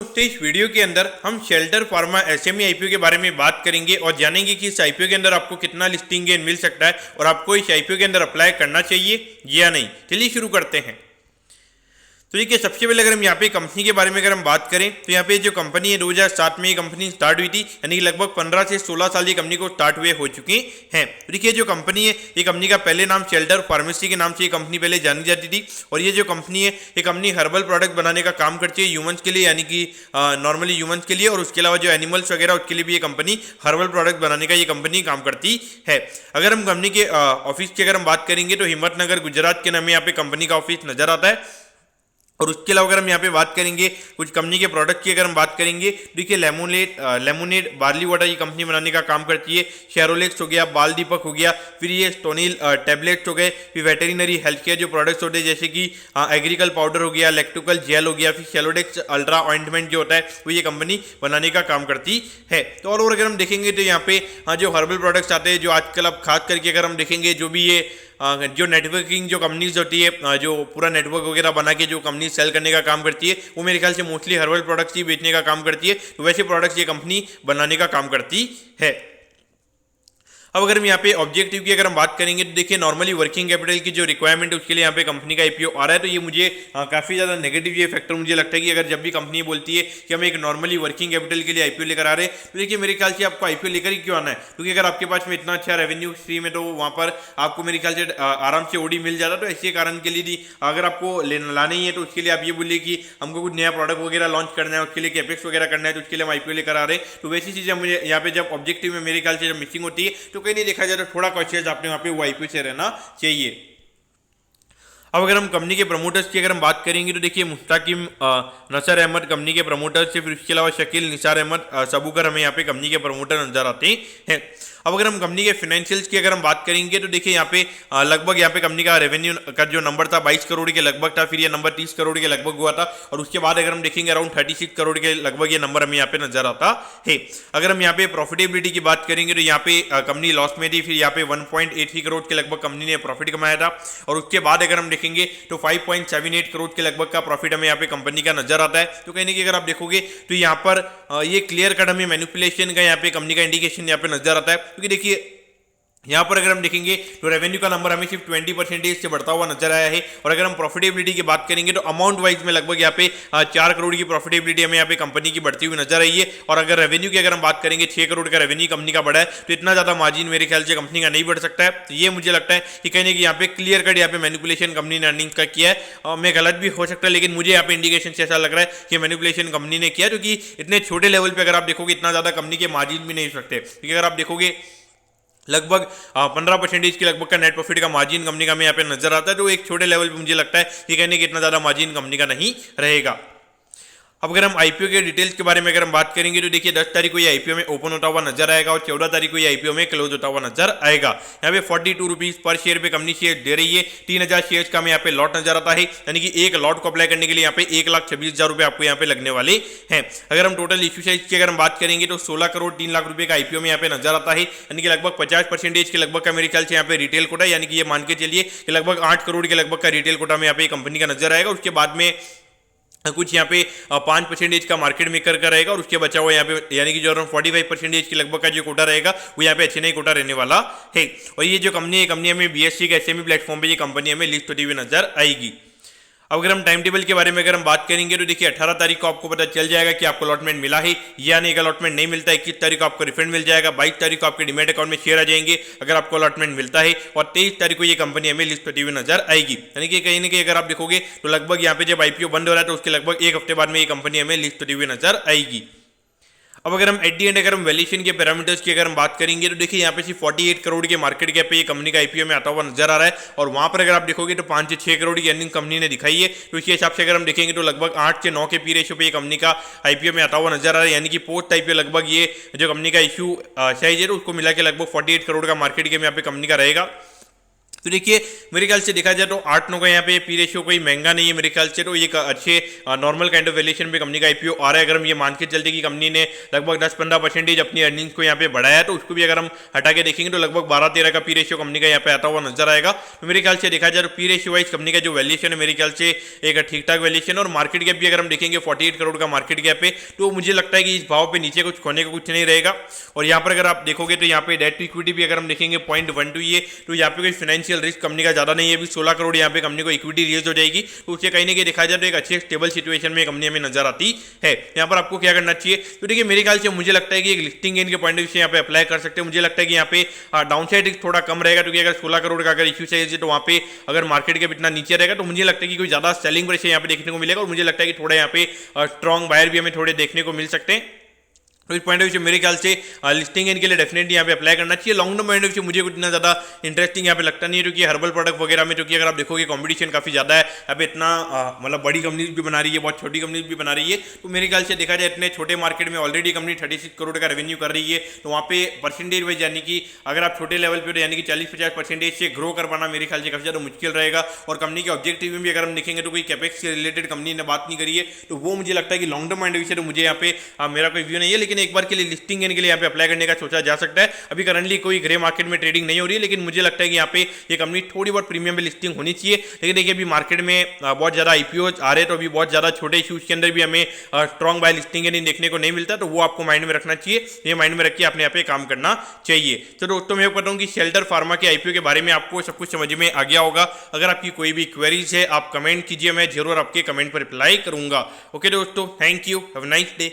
दोस्तों इस वीडियो के अंदर हम शेल्टर फार्मा एसएमई आईपीओ के बारे में बात करेंगे और जानेंगे कि इस आईपीओ के अंदर आपको कितना लिस्टिंग गेन मिल सकता है और आपको इस आईपीओ के अंदर अप्लाई करना चाहिए या नहीं। चलिए शुरू करते हैं। तो देखिए सबसे पहले अगर हम यहाँ पे कंपनी के बारे में अगर हम बात करें तो यहाँ पे जो कंपनी है 2007 में ये कंपनी स्टार्ट हुई थी, यानी कि लगभग 15 से 16 साल ये कंपनी को स्टार्ट हुए हो चुके हैं। तो देखिए जो कंपनी है ये कंपनी का पहले नाम शेल्टर फार्मेसी के नाम से ये कंपनी पहले जानी जाती थी और ये जो कंपनी है ये कंपनी हर्बल प्रोडक्ट बनाने का काम करती है ह्यूमन्स के लिए, यानी कि नॉर्मली ह्यूमन्स के लिए, और उसके अलावा जो एनिमल्स वगैरह उसके लिए भी ये कंपनी हर्बल प्रोडक्ट बनाने का ये कंपनी काम करती है। अगर हम कंपनी के ऑफिस की अगर हम बात करेंगे तो हिम्मतनगर गुजरात के नाम में यहाँ पे कंपनी का ऑफिस नजर आता है। और उसके अलावा अगर हम यहाँ पे बात करेंगे कुछ कंपनी के प्रोडक्ट की अगर हम बात करेंगे, देखिए लेमोनेड बार्ली वाटर ये कंपनी बनाने का काम करती है। शेरोलेक्स हो गया, बाल दीपक हो गया, फिर ये स्टोनिल टैबलेट्स हो गए, फिर वेटेरिनरी हेल्थ केयर जो प्रोडक्ट्स होते हैं जैसे कि एग्रीकल पाउडर हो गया, लैक्टोकल जेल हो गया, फिर शेलोडेक्स अल्ट्रा ऑइंटमेंट जो होता है वो ये कंपनी बनाने का काम करती है। तो और अगर हम देखेंगे तो यहाँ पे जो हर्बल प्रोडक्ट्स आते हैं जो आजकल अब खास करके अगर हम देखेंगे जो भी ये जो नेटवर्किंग जो कंपनीज होती है, जो पूरा नेटवर्क वगैरह बना के जो कंपनी सेल करने का काम करती है वो मेरे ख्याल से मोस्टली हर्बल प्रोडक्ट्स ही बेचने का काम करती है। तो वैसे प्रोडक्ट्स ये कंपनी बनाने का काम करती है। अब अगर हम यहाँ पे ऑब्जेक्टिव की अगर हम बात करेंगे तो देखिए नॉर्मली वर्किंग कैपिटल की जो रिक्वायरमेंट है उसके लिए यहाँ पे कंपनी का आईपीओ आ रहा है। तो ये मुझे काफ़ी ज़्यादा नेगेटिव ये फैक्टर मुझे लगता है कि अगर जब भी कंपनी बोलती है कि हम एक नॉर्मली वर्किंग कैपिटल के लिए आईपीओ लेकर आ रहे हैं तो देखिए मेरे ख्याल से आपको आईपीओ लेकर ही क्यों आना है, क्योंकि अगर आपके पास में इतना अच्छा रेवेन्यू स्ट्रीम है तो वहाँ पर आपको मेरे ख्याल से आराम से ओडी मिल जाता। तो ऐसे कारण के लिए अगर आपको लाना ही है तो उसके लिए आप ये बोलिए कि हमको कुछ नया प्रोडक्ट वगैरह लॉन्च करना है, उसके लिए कैपेक्स वगैरह करना है, तो उसके लिए हम आईपीओ लेकर आ रहे हैं। तो वैसी चीज़ें मुझे यहाँ पे जब ऑब्जेक्टिव में मेरे ख्याल से जब मिसिंग होती है तो कहीं नहीं देखा जाए तो थोड़ा कॉन्शियस आपने वहाँ पे वो आईपीओ से रहना चाहिए। अब अगर हम कंपनी के प्रमोटर्स की अगर हम बात करेंगे तो देखिए मुस्ताकिम नसर अहमद कंपनी के प्रमोटर्स से, फिर उसके अलावा शकील निसार अहमद सबूकर हमें यहाँ पे कंपनी के प्रमोटर नजर आते हैं। अब अगर हम कंपनी के फाइनेंशियल्स की अगर हम बात करेंगे तो देखिए यहाँ पे लगभग यहाँ पे कंपनी का रेवेन्यू का जो नंबर था 22 करोड़ के लगभग था, फिर ये नंबर 30 करोड़ के लगभग हुआ था और उसके बाद अगर हम देखेंगे अराउंड 36 करोड़ के लगभग ये नंबर हमें यहाँ पे नजर आता है। अगर हम यहाँ पे प्रॉफिटेबिलिटी की बात करेंगे तो यहाँ पे कंपनी लॉस में थी, फिर यहाँ पे 1.83 करोड़ के लगभग कंपनी ने प्रॉफिट कमाया था और उसके बाद अगर हम देखेंगे तो 5.78 करोड़ के लगभग का प्रॉफिट हमें यहाँ पे कंपनी का नजर आता है। तो कहीं ना कहीं अगर आप देखोगे तो यहाँ पर ये क्लियर कट हमें मैनिपुलेशन का यहाँ पे कंपनी का इंडिकेशन यहाँ पे नजर आता है, क्योंकि देखिए यहाँ पर अगर हम देखेंगे तो रेवेन्यू का नंबर हमें सिर्फ 20% से बढ़ता हुआ नजर आया है। और अगर हम प्रॉफिटेबिलिटी की बात करेंगे तो अमाउंट वाइज में लगभग यहाँ पे 4 करोड़ की प्रॉफिटेबिलिटी हमें यहाँ पे कंपनी की बढ़ती हुई नजर आई है। और अगर रेवेन्यू की अगर हम बात करेंगे 6 करोड़ का रेवेन्यू कंपनी का बढ़ा है तो इतना ज्यादा मार्जिन मेरे ख्याल से कंपनी का नहीं बढ़ सकता है। तो ये मुझे लगता है कि कहीं ना कहीं यहाँ पे क्लियर कट यहाँ पे मैनिपुलेशन कंपनी ने अर्निंग्स का किया है। मैं गलत भी हो सकता है लेकिन मुझे यहाँ पे इंडिकेशन से ऐसा लग रहा है कि मैनिपुलेशन कंपनी ने किया, क्योंकि इतने छोटे लेवल पर अगर आप देखोगे इतना ज्यादा कंपनी के मार्जिन भी नहीं हो सकते, क्योंकि अगर आप देखोगे लगभग 15% के लगभग का नेट प्रॉफिट का मार्जिन कंपनी का हमें यहाँ पे नजर आता है। तो एक छोटे लेवल पे मुझे लगता है कि कहने कि इतना ज्यादा मार्जिन कंपनी का नहीं रहेगा। अब अगर हम आईपीओ के डिटेल्स के बारे में अगर हम बात करेंगे तो देखिए 10 तारीख को ये आईपीओ में ओपन होता हुआ नजर आएगा और 14 तारीख को ये आईपीओ में क्लोज होता हुआ नजर आएगा। यहाँ पे 42 रुपीज पर शेयर पे कंपनी शेयर दे रही है। 3000 शेयर्स का हमें यहाँ पे लॉट नजर आता है, यानी कि एक लॉट को अप्लाई करने के लिए यहाँ पे 1,26,000 रुपए आपको यहाँ पे लगने वाले हैं। अगर हम टोटल इश्यू साइज की अगर हम बात करेंगे तो 16 करोड़ 3 लाख रुपए का आईपीओ में यहाँ पे नजर आता है, यानी कि लगभग 50% के लगभग का मेरे ख्याल से यहाँ पे रिटेल कोटा, यानी कि ये मान के चलिए कि लगभग 8 करोड़ के लगभग का रिटेल कोटा में यहाँ पे कंपनी का नजर आएगा। उसके बाद में कुछ यहाँ पे 5% का मार्केट मेकर का रहेगा और उसके बचा हुआ यहाँ पे यानी कि जो अराउंड 45% के लगभग का जो कोटा रहेगा वो यहाँ पे अच्छे नहीं कोटा रहने वाला है। और ये जो कंपनी है कंपनी हमें बीएससी के एसएमई प्लेटफॉर्म पे ये कंपनी हमें लिस्ट होती हुई नजर आएगी। अब अगर हम टाइम टेबल के बारे में अगर हम बात करेंगे तो देखिए 18 तारीख को आपको पता चल जाएगा कि आपको अलॉटमेंट मिला है या नहीं। अगर अलॉटमेंट नहीं मिलता है 21 तारीख को आपको रिफंड मिल जाएगा, 22 तारीख को आपके डीमैट अकाउंट में शेयर आ जाएंगे अगर आपको अलॉटमेंट मिलता है, और 23 तारीख को ये कंपनी हमें लिस्ट होती हुई नजर आएगी। यानी कि कहीं ना कहीं अगर आप देखोगे तो लगभग यहाँ पे जब आईपीओ बंद हो रहा है तो उसके लगभग एक हफ्ते बाद में ये कंपनी हमें लिस्ट होती हुई नजर आएगी। अब अगर हम एट दी एंड अगर हम वैल्यूएशन के पैरामीटर्स की अगर हम बात करेंगे तो देखिए यहाँ पे सिर्फ 48 करोड़ के मार्केट कैप पे ये कंपनी का आईपीओ में आता हुआ नजर आ रहा है और वहां पर अगर आप देखोगे तो 5 से 6 करोड़ की अर्निंग कंपनी ने दिखाई है। तो इसके हिसाब से अगर हम देखेंगे तो लगभग 8 से 9 के पी रेशियो पे ये कंपनी का आईपीओ में आता हुआ नजर आ रहा है, यानी कि पोस्ट आईपीओ लगभग ये जो कंपनी का इश्यू साइज है उसको मिला के लगभग 48 करोड़ का मार्केट कैप यहाँ पे कंपनी का रहेगा। तो देखिए मेरे ख्याल से देखा जाए तो 8-9 का यहाँ पे पी रेशियो कोई महंगा नहीं है मेरे ख्याल से, तो ये अच्छे नॉर्मल काइंड ऑफ वैल्यूएशन पे कंपनी का आईपीओ आ रहा है। अगर हम ये मान के चलते कि कंपनी ने लगभग 10-15% अपनी अर्निंग्स को यहाँ पे बढ़ाया है, तो उसको भी अगर हम हटा के देखेंगे तो लगभग 12-13 का पी रेशियो कंपनी का यहाँ पे आता हुआ नजर आएगा। तो मेरे ख्याल से देखा जाए तो पी रेशियो वाइज कंपनी का जो वैल्यूएशन है मेरे ख्याल से एक ठीक ठाक वैल्यूएशन, और मार्केट गैप भी अगर हम देखेंगे 48 करोड़ का मार्केट गैप है, तो मुझे लगता है कि इस भाव पे नीचे कुछ खोने का कुछ नहीं रहेगा। और यहाँ पर अगर आप देखोगे तो यहाँ पे डेट टू इक्विटी भी अगर हम देखेंगे 0.12 ये, तो यहाँ पे कोई फाइनेंशियल रिस्क कंपनी का ज्यादा नहीं है। अभी 16 करोड़ यहाँ पे कंपनी को इक्विटी रिलीज हो जाएगी, तो उससे कहीं ना कहीं देखा जाए तो एक अच्छे स्टेबल सिचुएशन में कंपनी हमें नजर आती है। यहाँ पर आपको क्या करना चाहिए, तो देखिए मेरे ख्याल से मुझे लगता है कि एक लिस्टिंग गेन के पॉइंट ऑफ व्यू से यहाँ पे अप्लाई कर सकते हैं। मुझे लगता है कि यहाँ पे डाउन साइड रिस्क थोड़ा कम रहेगा, क्योंकि अगर 16 करोड़ का अगर इश्यू साइज है तो वहाँ पे अगर मार्केट के इतना नीचे रहेगा तो मुझे लगता है कि कोई ज्यादा सेलिंग प्रेशर यहाँ पे देखने को मिलेगा, और मुझे लगता है कि थोड़ा यहाँ पे स्ट्रॉन्ग बायर भी हमें थोड़े देखने को मिल सकते हैं। तो इस पॉइंट ऑफ व्यू से मेरे ख्याल से लिस्टिंग इनके लिए डेफिनेटली यहाँ पे अप्लाई करना चाहिए। Long term point of view से मुझे कुछ इतना ज़्यादा इंटरेस्टिंग यहाँ पे लगता नहीं है, क्योंकि हर्बल प्रोडक्ट वगैरह में, क्योंकि अगर आप देखोगे कंपटीशन काफ़ी ज़्यादा है यहाँ पे, इतना मतलब बड़ी कंपनीज भी बना रही है, बहुत छोटी कंपनीज भी बना रही है। तो मेरे ख्याल से देखा जाए इतने छोटे मार्केट में ऑलरेडी कंपनी 36 करोड़ का रेवेन्यू कर रही है, तो वहाँ पे परसेंटेज वाइज यानी कि अगर आप छोटे लेवल पर यानी कि 40-50% से ग्रो कर पाना मेरे ख्याल से काफ़ी ज़्यादा मुश्किल रहेगा। और कंपनी के ऑब्जेक्टिव में भी अगर हम देखेंगे तो कोई कैपेक्स से रिलेटेड कंपनी ने बात नहीं करी है, तो वो मुझे लगता है कि long term point of view से तो मुझे यहाँ पे मेरा कोई व्यू नहीं है। लेकिन एक बार के लिए लिस्टिंग के लिए यहाँ पे अप्लाई करने का सोचा जा सकता है। अभी करंटली कोई ग्रे मार्केट में ट्रेडिंग नहीं हो रही है, लेकिन मुझे लगता है कि यहाँ पे ये कंपनी थोड़ी बहुत प्रीमियम पे लिस्टिंग होनी चाहिए। लेकिन देखिए अभी मार्केट में बहुत ज्यादा आईपीओ आ रहे हैं, तो अभी बहुत ज्यादा छोटे इश्यूज के अंदर भी हमें स्ट्रॉन्ग बाय लिस्टिंग नहीं देखने को नहीं मिलता, तो वो आपको माइंड में रखना चाहिए। ये माइंड में रख के अपने यहाँ पे काम करना चाहिए। तो दोस्तों मैं बताऊँ कि शेल्टर फार्मा के आईपीओ के बारे में आपको सब कुछ समझ में आ गया होगा। अगर आपकी कोई भी क्वेरीज है आप कमेंट कीजिए, मैं जरूर आपके कमेंट पर रिप्लाई करूंगा। ओके दोस्तों, thank you, have a nice day.